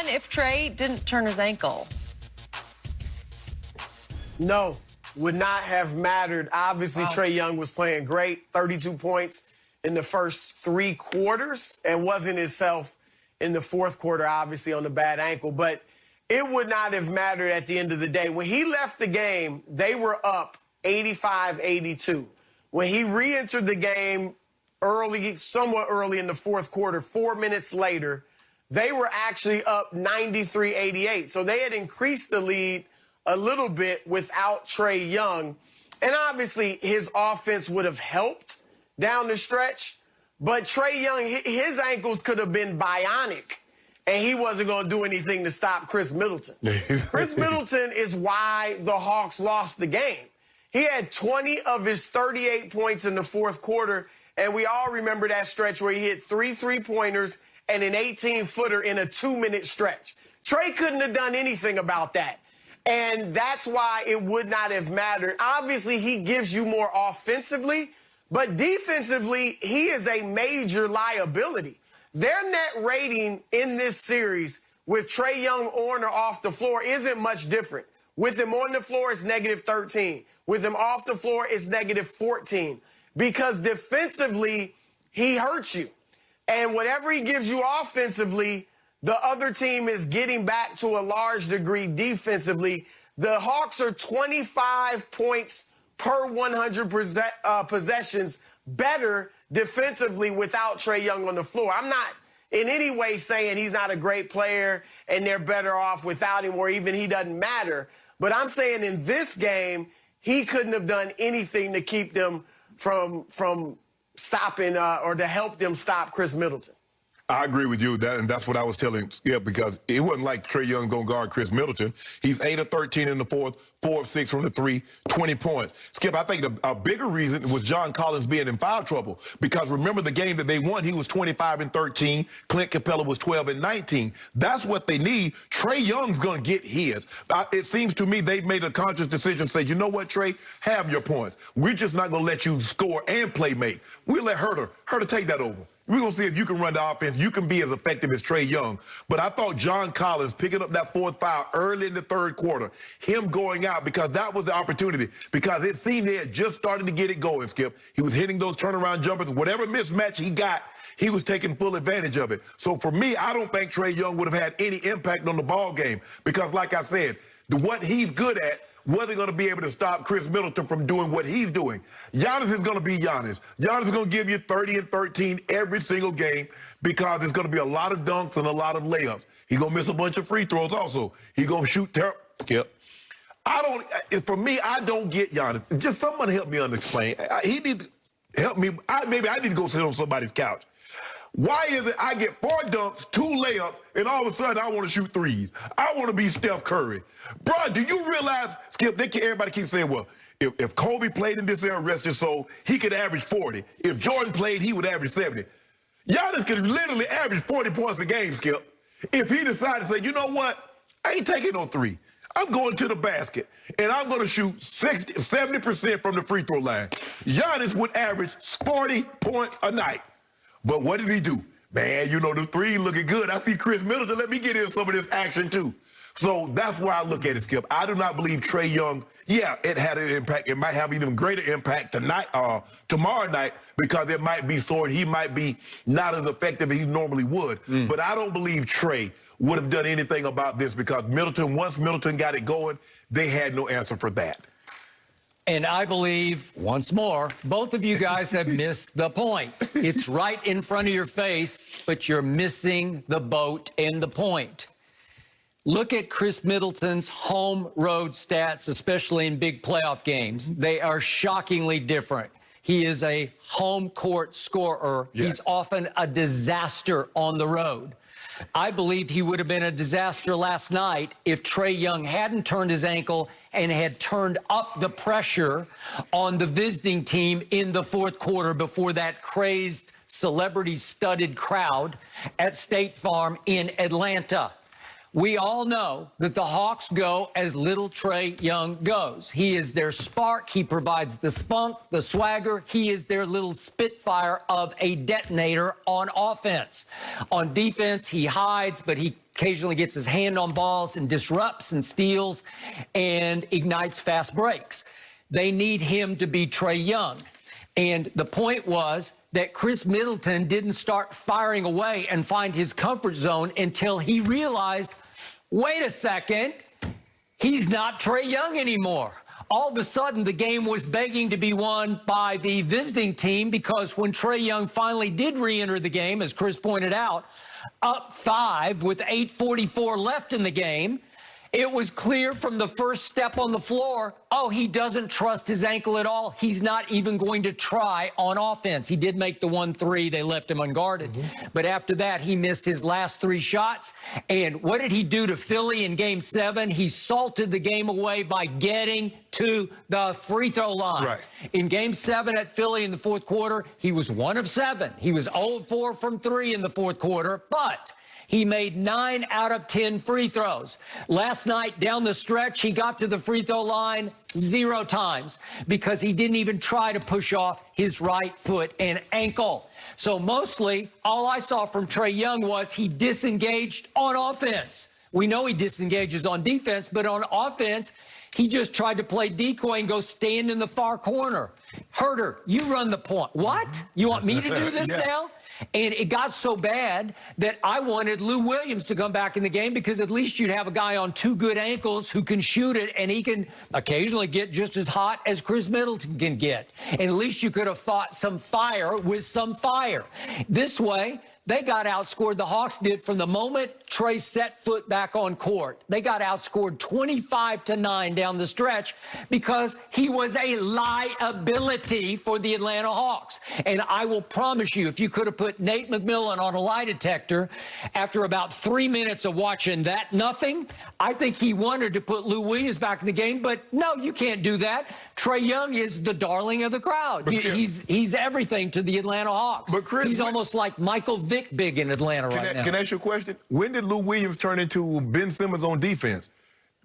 if Trae didn't turn his ankle? No, would not have mattered. Obviously, Wow. Trae Young was playing great, 32 points in the first 3 quarters, and wasn't himself in the fourth quarter, obviously, on the bad ankle. But it would not have mattered at the end of the day. When he left the game, they were up 85-82. When he re-entered the game early, somewhat early in the fourth quarter, 4 minutes later, they were actually up 93-88. So they had increased the lead a little bit without Trae Young. And obviously, his offense would have helped down the stretch. But Trae Young, his ankles could have been bionic, and he wasn't going to do anything to stop Khris Middleton. Khris Middleton is why the Hawks lost the game. He had 20 of his 38 points in the fourth quarter, and we all remember that stretch where he hit 3 3-pointers and an 18-footer in a 2-minute stretch. Trae couldn't have done anything about that. And that's why it would not have mattered. Obviously, he gives you more offensively, but defensively, he is a major liability. Their net rating in this series with Trae Young on or off the floor isn't much different. With him on the floor, it's -13. With him off the floor, it's -14. Because defensively, he hurts you. And whatever he gives you offensively, the other team is getting back to a large degree defensively. The Hawks are 25 points per 100 possessions better defensively without Trae Young on the floor. I'm not in any way saying he's not a great player and they're better off without him, or even he doesn't matter. But I'm saying in this game, he couldn't have done anything to keep them from stopping or to help them stop Khris Middleton. I agree with you, and that's what I was telling Skip, because it wasn't like Trae Young going to guard Khris Middleton. He's 8 of 13 in the fourth, 4 of 6 from the 3, 20 points. Skip, I think a bigger reason was John Collins being in foul trouble, because remember the game that they won, he was 25 and 13. Clint Capella was 12 and 19. That's what they need. Trae Young's going to get his. It seems to me they've made a conscious decision to say, you know what, Trae, have your points. We're just not going to let you score and play make. We'll let Herter take that over. We're going to see if you can run the offense. You can be as effective as Trae Young. But I thought John Collins picking up that 4th foul early in the 3rd quarter, him going out, because that was the opportunity, because it seemed they had just started to get it going, Skip. He was hitting those turnaround jumpers. Whatever mismatch he got, he was taking full advantage of it. So for me, I don't think Trae Young would have had any impact on the ball game, because like I said, what he's good at wasn't going to be able to stop Khris Middleton from doing what he's doing. Giannis is going to be Giannis. Giannis is going to give you 30 and 13 every single game, because there's going to be a lot of dunks and a lot of layups. He's going to miss a bunch of free throws also. He's going to shoot Skip. For me, I don't get Giannis. Just someone help me unexplain. He need to help me. Maybe I need to go sit on somebody's couch. Why is it I get 4 dunks, 2 layups, and all of a sudden I want to shoot 3s? I want to be Steph Curry. Bro, do you realize, Skip, everybody keeps saying, well, if Kobe played in this era, rest his soul, he could average 40. If Jordan played, he would average 70. Giannis could literally average 40 points a game, Skip, if he decided to say, you know what, I ain't taking no 3. I'm going to the basket, and I'm going to shoot 70% from the free throw line. Giannis would average 40 points a night. But what did he do? Man, you know, the 3 looking good. I see Khris Middleton. Let me get in some of this action, too. So that's why I look at it, Skip. I do not believe Trae Young, yeah, it had an impact. It might have even greater impact tomorrow night, because it might be sore and he might be not as effective as he normally would. But I don't believe Trae would have done anything about this, because once Middleton got it going, they had no answer for that. And I believe, once more, both of you guys have missed the point. It's right in front of your face, but you're missing the boat and the point. Look at Khris Middleton's home road stats, especially in big playoff games. They are shockingly different. He is a home court scorer. Yeah. He's often a disaster on the road. I believe he would have been a disaster last night if Trae Young hadn't turned his ankle and had turned up the pressure on the visiting team in the fourth quarter before that crazed, celebrity-studded crowd at State Farm in Atlanta. We all know that the Hawks go as little Trae Young goes. He is their spark. He provides the spunk, the swagger. He is their little spitfire of a detonator on offense. On defense, he hides, but he occasionally gets his hand on balls and disrupts and steals and ignites fast breaks. They need him to be Trae Young. And the point was that Khris Middleton didn't start firing away and find his comfort zone until he realized, wait a second, he's not Trae Young anymore. All of a sudden, the game was begging to be won by the visiting team because when Trae Young finally did re-enter the game, as Khris pointed out, up 5 with 8:44 left in the game, it was clear from the first step on the floor, oh, he doesn't trust his ankle at all. He's not even going to try on offense. He did make the 1-3. They left him unguarded. But after that, he missed his last 3 shots. And what did he do to Philly in Game 7? He salted the game away by getting to the free throw line. Right. In Game 7 at Philly in the fourth quarter, he was 1 of 7. He was 0 of 4 from 3 in the fourth quarter, but he made 9 out of 10 free throws. Last night, down the stretch, he got to the free throw line 0 times because he didn't even try to push off his right foot and ankle. So mostly, all I saw from Trae Young was he disengaged on offense. We know he disengages on defense, but on offense, he just tried to play decoy and go stand in the far corner. Herter, you run the point. What? You want me to do this now? And it got so bad that I wanted Lou Williams to come back in the game because at least you'd have a guy on 2 good ankles who can shoot it, and he can occasionally get just as hot as Khris Middleton can get. And at least you could have fought some fire with some fire. This way, they got outscored, the Hawks did, from the moment Trae set foot back on court. They got outscored 25-9 down the stretch because he was a liability for the Atlanta Hawks. And I will promise you, if you could have put Nate McMillan on a lie detector after about 3 minutes of watching that nothing, I think he wanted to put Lou Williams back in the game. But no, you can't do that. Trae Young is the darling of the crowd. He's everything to the Atlanta Hawks. But Khris, he's almost like Michael Vick big in Atlanta right now. Can I ask you a question? When did Lou Williams turn into Ben Simmons on defense?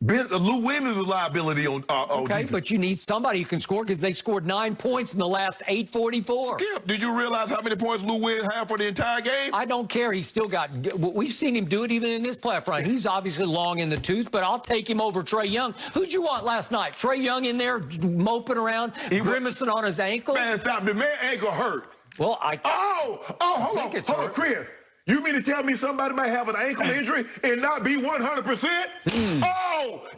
Lou Williams is a liability on okay, defense. but you need somebody who can score because they scored 9 points in the last 8:44. Skip, did you realize how many points Lou Williams had for the entire game? I don't care. He's still got. We've seen him do it even in this playoff run. He's obviously long in the tooth, but I'll take him over Trae Young. Who'd you want last night? Trae Young in there moping around, grimacing on his ankle? Man, stop. The man ankle hurt. Well, hold on, Chris. You mean to tell me somebody might have an ankle injury and not be 100%? Oh,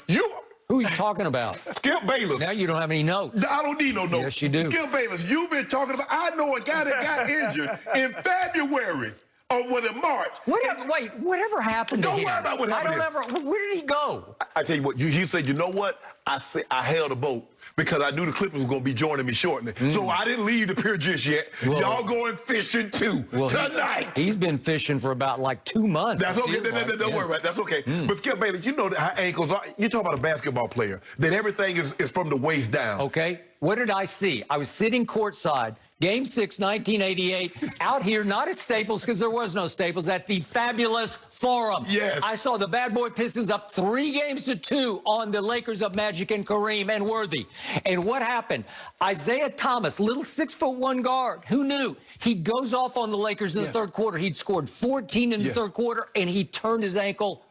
you. Who are you talking about? Skip Bayless. Now you don't have any notes. I don't need no notes. Yes, you do. Skip Bayless, you've been talking about, I know a guy that got injured in February or was it March? Whatever happened to him? Don't worry about what happened to him. Where did he go? I tell you what, he said, you know what? I held a boat because I knew the Clippers were going to be joining me shortly. So I didn't leave the pier just yet. Well, y'all going fishing too tonight. He's been fishing for about like 2 months. That's okay. Don't worry about it. That's okay. But Skip Bayless, you know how ankles are. You talk about a basketball player, that everything is from the waist down. Okay. What did I see? I was sitting courtside. Game 6, 1988, out here, not at Staples, because there was no Staples, at the fabulous Forum. Yes. I saw the bad boy Pistons up 3-2 on the Lakers of Magic and Kareem and Worthy. And what happened? Isaiah Thomas, little 6'1" guard, who knew? He goes off on the Lakers in the third quarter. He'd scored 14 in the third quarter, and he turned his ankle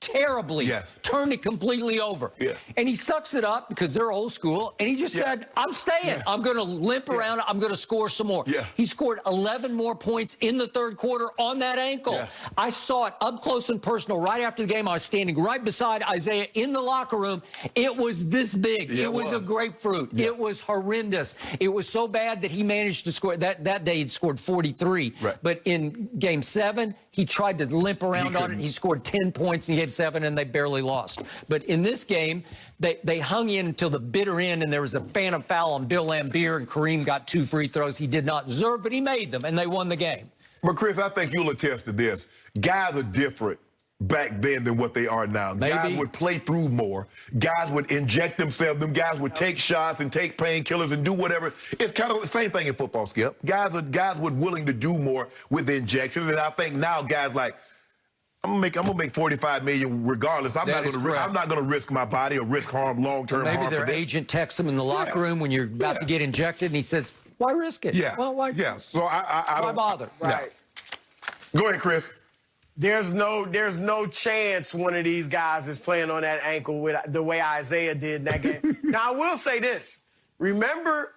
terribly, turned it completely over. And he sucks it up because they're old school, and he just said, I'm staying. I'm going to limp around. I'm going to score some more. He scored 11 more points in the third quarter on that ankle. I saw it up close and personal right after the game. I was standing right beside Isaiah in the locker room. It was this big. It was a grapefruit. It was horrendous. It was so bad that he managed to score. That day he'd scored 43. But in Game 7, he tried to limp around on it. He scored 10 points in Game 7, and they barely lost. But in this game, they hung in until the bitter end, and there was a phantom foul on Bill Laimbeer, and Kareem got 2 free throws he did not deserve, but he made them, and they won the game. But, Chris, I think you'll attest to this. Guys are different back then than what they are now. Guys would play through more. Guys would inject themselves. Them guys would take shots and take painkillers and do whatever. It's kind of the same thing in football, Skip. Guys were willing to do more with the injections, and I think now guys like, I'm gonna make $45 million regardless. I'm That is correct. not gonna risk my body or risk long-term harm. Maybe their agent texts them in the locker room when you're about to get injected, and he says, "Why risk it? Yeah. Well, why? Yeah. So I Why don't bother?" Right. Yeah. Go ahead, Chris. There's no chance one of these guys is playing on that ankle with the way Isaiah did in that game. Now, I will say this. Remember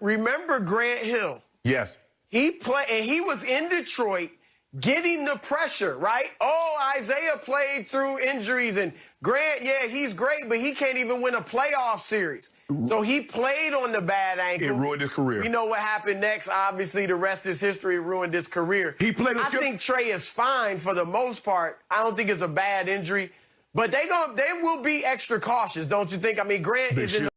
Grant Hill? Yes. He was in Detroit getting the pressure, right? Oh, Isaiah played through injuries, and Grant, yeah, he's great, but he can't even win a playoff series. So he played on the bad ankle. It ruined his career. We know what happened next. Obviously, the rest is history. It ruined his career. He played. I think Trey is fine for the most part. I don't think it's a bad injury, but they will be extra cautious, don't you think? I mean, Grant is in the